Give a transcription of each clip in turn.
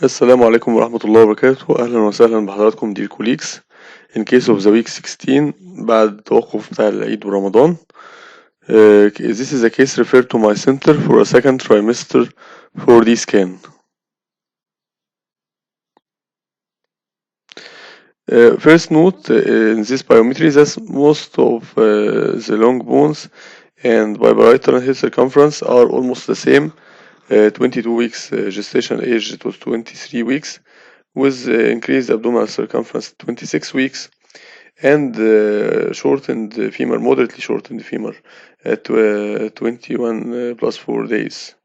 السلام عليكم ورحمة الله وبركاته. أهلا وسهلا بحضراتكم dear colleagues. In case of the week 16 بعد التوقف بتاع العيد ورمضان, this is a case referred to my center for a second trimester 4D scan. First note in this biometry that most of the long bones and bilateral head circumference are almost the same. 22 weeks gestation age, it was 23 weeks, with increased abdominal circumference 26 weeks, and shortened femur, moderately shortened femur at 21 plus 4 days.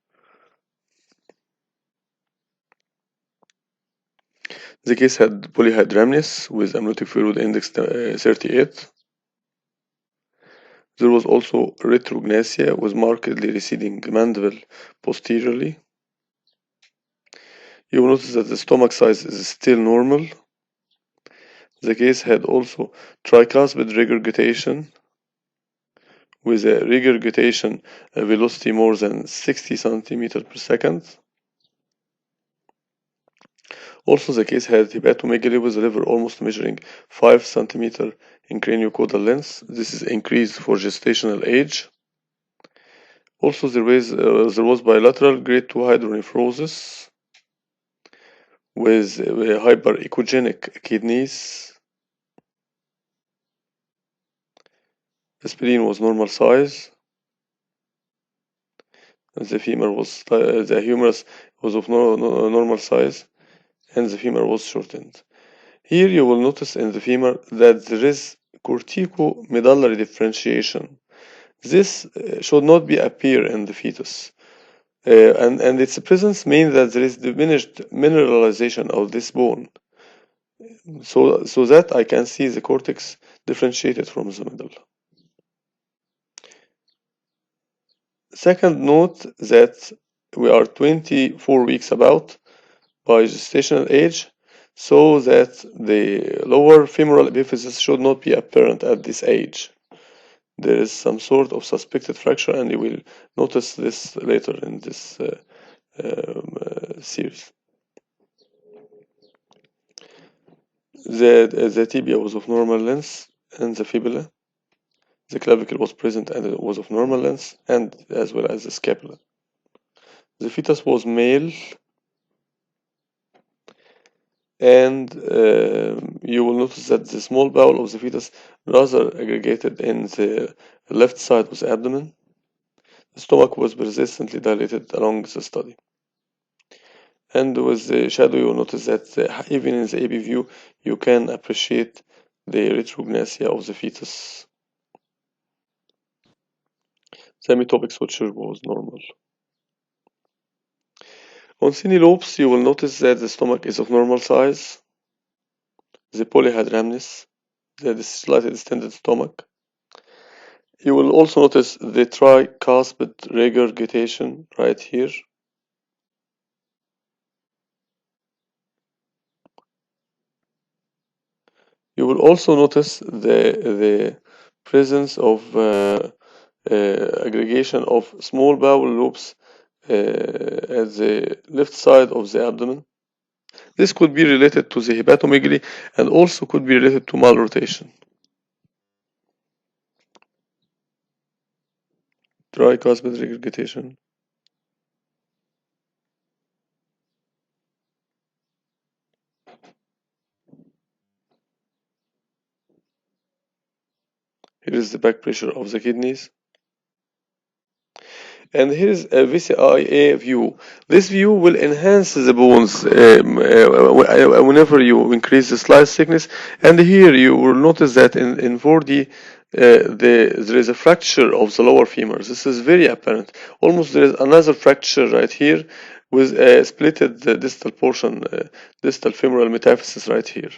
The case had polyhydramnios with amniotic fluid index 38. There was also retrognathia with markedly receding mandible posteriorly. You will notice that the stomach size is still normal. The case had also tricuspid regurgitation with a regurgitation velocity more than 60 centimeters per second. Also, the case had hepatomegaly with the liver almost measuring 5 centimeters in craniocaudal length. This is increased for gestational age. Also, there was bilateral grade 2 hydronephrosis with hyperechogenic kidneys. The spleen was normal size. The humerus was of normal size, and the femur was shortened. Here you will notice in the femur that there is corticomedullary differentiation. This should not be appear in the fetus, and its presence means that there is diminished mineralization of this bone, so that I can see the cortex differentiated from the middle. Second, note that we are 24 weeks about by gestational age, so that the lower femoral epiphysis should not be apparent at this age. There is some sort of suspected fracture, and you will notice this later in this series. The tibia was of normal length, and the fibula. The clavicle was present and it was of normal length, and as well as the scapula. The fetus was male, and you will notice that the small bowel of the fetus rather aggregated in the left side of the abdomen. The stomach was persistently dilated along the study. And with the shadow, you will notice that even in the AB view, you can appreciate the retrognathia of the fetus. The metopic suture was normal. On cine lobes, you will notice that the stomach is of normal size, the polyhydramnios, the slightly distended stomach. You will also notice the tricuspid regurgitation right here. You will also notice the presence of aggregation of small bowel loops at the left side of the abdomen. This could be related to the hepatomegaly and also could be related to malrotation. Tricuspid regurgitation. Here is the back pressure of the kidneys. And here is a VCIA view. This view will enhance the bones whenever you increase the slice thickness. And here you will notice that in 4D there is a fracture of the lower femur. This is very apparent. Almost there is another fracture right here with a splitted distal portion, distal femoral metaphysis right here.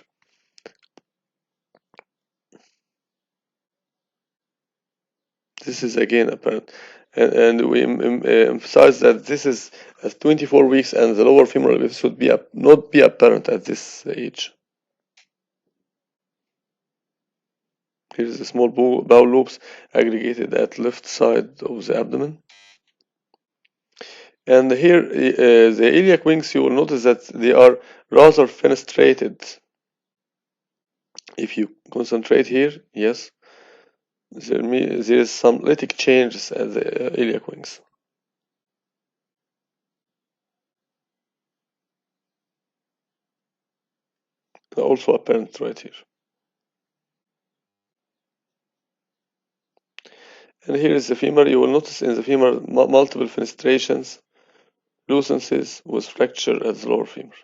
This is again apparent. And we emphasize that this is at 24 weeks and the lower femoral epiphysis should not be apparent at this age. Here is the small bowel loops aggregated at left side of the abdomen. And here, the iliac wings, you will notice that they are rather fenestrated. If you concentrate here, yes, there is some lytic changes at the iliac wings. They're also apparent right here. And here is the femur. You will notice in the femur multiple fenestrations, lucencies with fracture at the lower femur.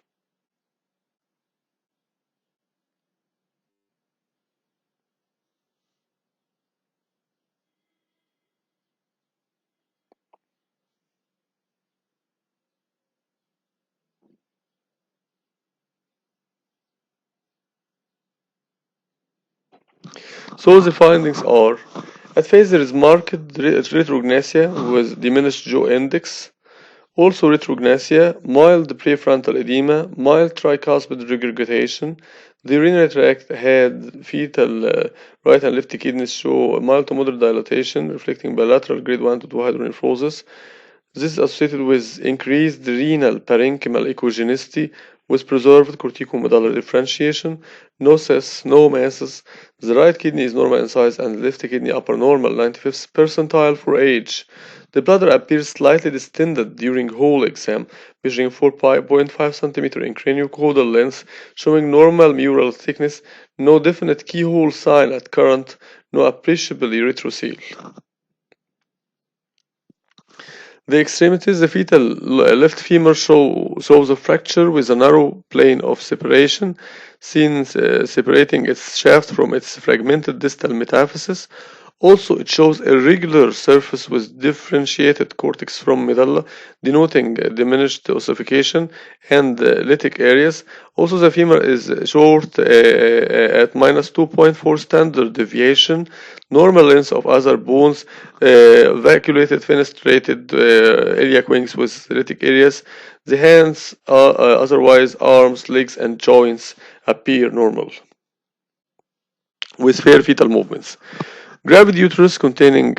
So the findings are: at first there is marked retrognathia with diminished jaw index, also retrognathia, mild prefrontal edema, mild tricuspid regurgitation. The urinary tract had fetal right and left kidneys show mild to moderate dilatation, reflecting bilateral grade 1 to 2 hydronephrosis. This is associated with increased renal parenchymal echogenicity with preserved corticomedullary differentiation, no cysts, no masses. The right kidney is normal in size and the left kidney upper normal, 95th percentile for age. The bladder appears slightly distended during whole exam, measuring 4.5 cm in craniocaudal length, showing normal mural thickness, no definite keyhole sign at current, no appreciable erythrocele. The extremities, the fetal left femur shows a fracture with a narrow plane of separation, seen separating its shaft from its fragmented distal metaphysis. Also, it shows a regular surface with differentiated cortex from medulla, denoting diminished ossification and lytic areas. Also, the femur is short at minus 2.4 standard deviation. Normal length of other bones, vacuolated, fenestrated iliac wings with lytic areas. The hands, otherwise arms, legs, and joints appear normal with fair fetal movements. Gravid uterus containing,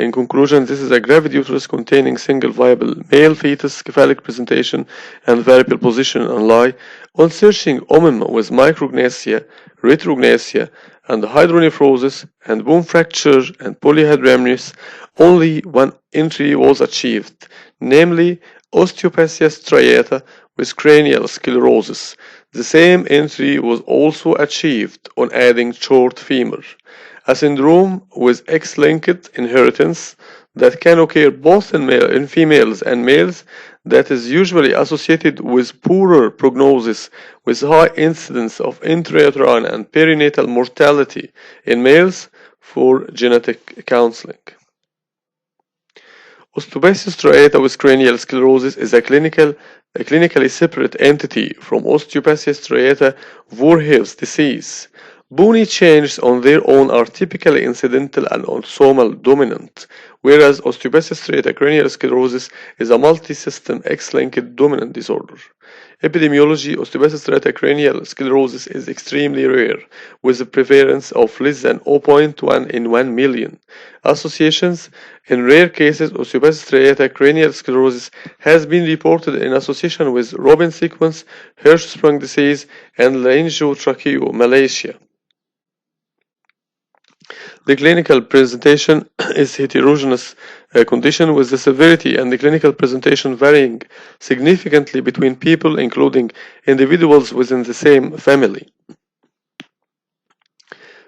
in conclusion, this is a gravid uterus containing single viable male fetus, cephalic presentation, and variable position and lie. On searching omum with micrognathia, retrognathia, and hydronephrosis, and bone fracture and polyhydramnios, only one entry was achieved, namely osteopathia striata with cranial sclerosis. The same entry was also achieved on adding short femur, a syndrome with X-linked inheritance that can occur both in females and males, that is usually associated with poorer prognosis with high incidence of intrauterine and perinatal mortality in males for genetic counseling. Osteopathia striata with cranial sclerosis is a clinically separate entity from osteopathia striata Voorhees disease. Bony changes on their own are typically incidental and autosomal dominant, whereas osteopathia striata cranial sclerosis is a multi-system X-linked dominant disorder. Epidemiology: osteopathia striata cranial sclerosis is extremely rare, with a prevalence of less than 0.1 in 1 million. Associations: in rare cases, osteopathia striata cranial sclerosis has been reported in association with Robin sequence, Hirschsprung disease, and laryngotracheomalacia. The clinical presentation is heterogeneous condition with the severity and the clinical presentation varying significantly between people, including individuals within the same family.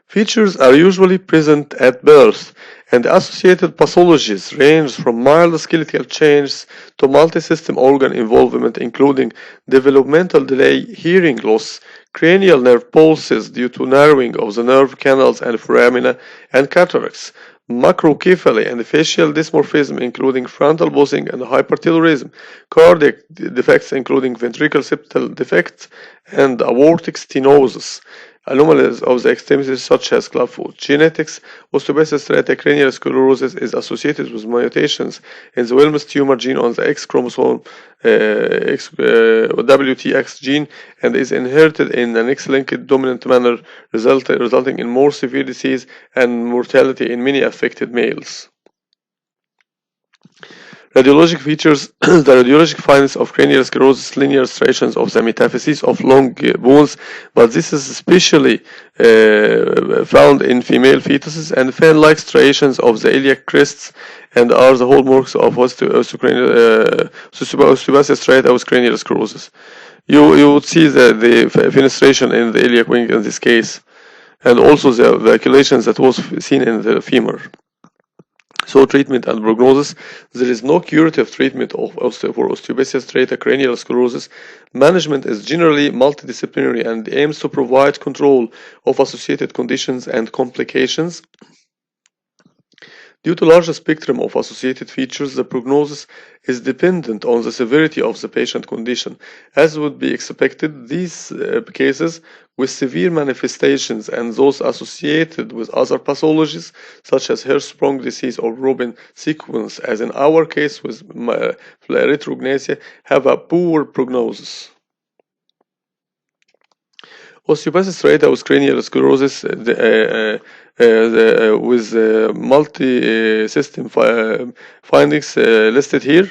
Features are usually present at birth, and associated pathologies range from mild skeletal changes to multi-system organ involvement, including developmental delay, hearing loss, cranial nerve pulses due to narrowing of the nerve canals and foramina, and cataracts, macrocephaly and facial dysmorphism, including frontal bossing and hypertelorism, cardiac defects, including ventricular septal defects, and aortic stenosis. Anomalies of the extremities such as clubfoot. Genetics: osteopathia striata cranial sclerosis is associated with mutations in the Wilms tumor gene on the X chromosome, WTX gene, and is inherited in an X-linked dominant manner, resulting in more severe disease and mortality in many affected males. Radiologic features the radiologic findings of cranial sclerosis, linear striations of the metaphyses of long bones, but this is especially found in female fetuses, and fan-like striations of the iliac crests, and are the hallmarks of osteopathia striata with cranial sclerosis. You would see the fenestration in the iliac wing in this case, and also the vacuolations that was seen in the femur. So treatment and prognosis. There is no curative treatment for osteopathia striata cranial sclerosis. Management is generally multidisciplinary and aims to provide control of associated conditions and complications. Due to large spectrum of associated features, the prognosis is dependent on the severity of the patient condition. As would be expected, these cases with severe manifestations and those associated with other pathologies such as Hirschsprung disease or Robin sequence, as in our case with retrognathia, have a poor prognosis. Osteopathic striata with cranial sclerosis with multi-system findings listed here.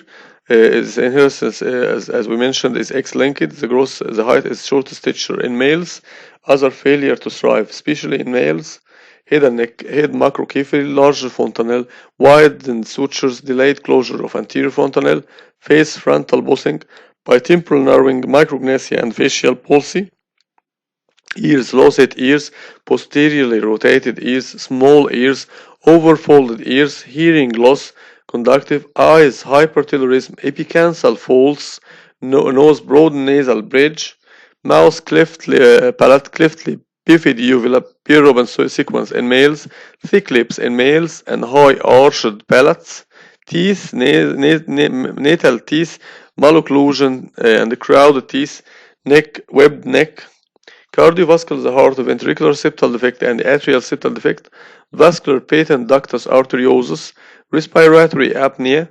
Is inheritance, as we mentioned, is X-linked. The growth, the height is short stature in males. Other failure to thrive, especially in males. Head and neck, head macrocephaly, larger fontanelle, widened sutures, delayed closure of anterior fontanelle, face frontal bossing, bitemporal narrowing, micrognathia, and facial palsy. Ears, low-set ears, posteriorly rotated ears, small ears, overfolded ears, hearing loss, conductive eyes, hypertelorism, epicanthal folds, nose broad nasal bridge, mouth cleftly, palate cleftly, bifid uvula, Pierre-Robin sequence in males, thick lips in males, and high arched palates, teeth, natal teeth, malocclusion and crowded teeth, neck, webbed neck. Cardiovascular, the heart, ventricular septal defect and atrial septal defect, vascular patent ductus arteriosus, respiratory apnea,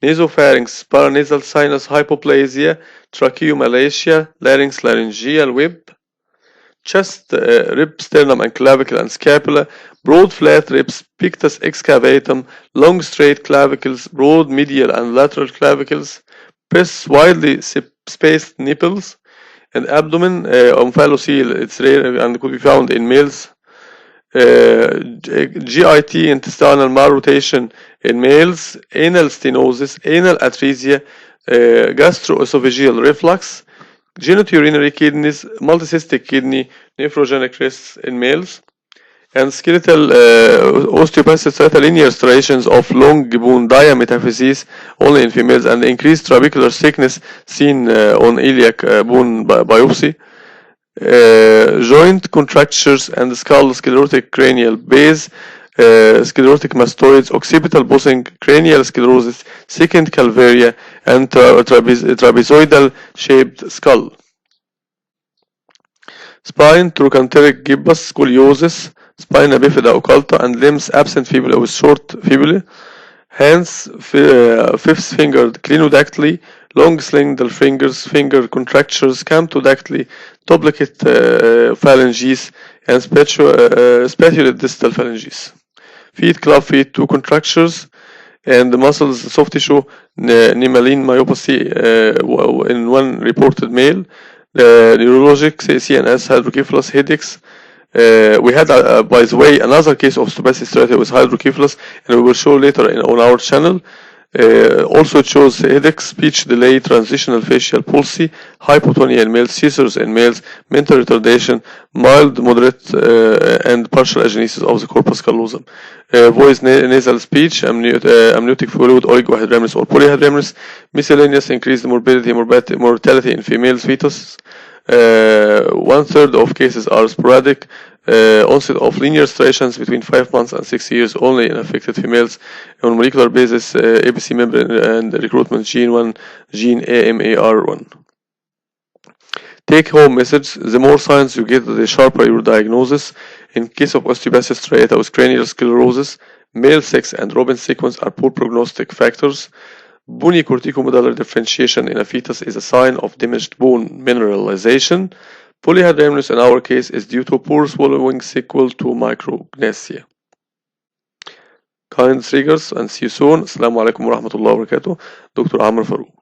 nasopharynx, paranasal sinus hypoplasia, tracheomalacia, larynx, laryngeal web, chest, rib, sternum and clavicle and scapula, broad flat ribs, pictus excavatum, long straight clavicles, broad medial and lateral clavicles, breasts, widely spaced nipples, and abdomen, omphalocele, it's rare and could be found in males. GIT, intestinal malrotation in males, anal stenosis, anal atresia, gastroesophageal reflux, genitourinary kidneys, multicystic kidney, nephrogenic cysts in males, and skeletal osteopathic striata linear striations of long bone diametaphyses only in females, and increased trabecular thickness seen on iliac bone biopsy. Joint contractures and skull, sclerotic cranial base, sclerotic mastoids, occipital bossing, cranial sclerosis, second calvaria, and trapezoidal shaped skull. Spine, trochanteric gibbous, scoliosis, spina bifida occulta, and limbs absent fibula with short fibula. Hands, fifth finger clinodactyly, long slinged fingers, finger contractures, camptodactyly, duplicate phalanges, and spatulate distal phalanges. Feet, club feet, two contractures, and the muscles, soft tissue, nemaline myopathy in one reported male. Neurologic, CNS, hydrocephalus, headaches. We had, by the way, another case of osteopathic striata with hydrocephalus, and we will show later on our channel. Also it shows headache, speech delay, transitional facial palsy, hypotonia in males, seizures in males, mental retardation, mild, moderate, and partial agenesis of the corpus callosum. Voice, nasal speech, amniotic fluid, oligohydramnios or polyhydramnios, miscellaneous, increased morbidity, mortality in females, fetus. 1/3 of cases are sporadic. Onset of linear striations between 5 months and 6 years only in affected females. On molecular basis, ABC membrane and recruitment gene 1, gene AMAR1. Take home message: the more signs you get, the sharper your diagnosis. In case of osteopathic striata with cranial sclerosis, male sex and Robin sequence are poor prognostic factors. Bony corticomedullary differentiation in a fetus is a sign of diminished bone mineralization. Polyhydramnios in our case is due to poor swallowing sequel to micrognathia. kind regards and see you soon. السلام عليكم ورحمة الله وبركاته. دكتور عمرو فاروق.